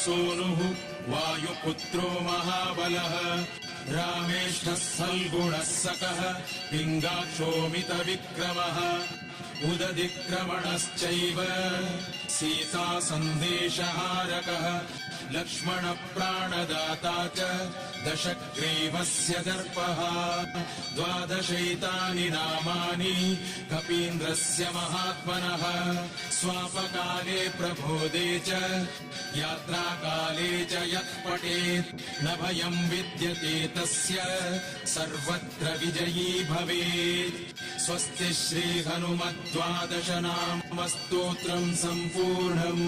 सूनुः वायुपुत्रो महाबलः रामेष्ठः सल्गुणः सकः पिङ्गाक्षोमितविक्रमः उदधिक्रमणश्चैव सीता सन्देशहारकः लक्ष्मणप्राणदाता च दशग्रीवस्य दर्पः 12 नामानि कपीन्द्रस्य महात्मनः स्वापकाले प्रबोधे च यात्राकाले च यत् पठेत् न भयम् विद्यते तस्य सर्वत्र विजयी भवेत्। स्वस्ति श्री हनुमद् 12 नाम स्तोत्रम् सम्पूर्णम्।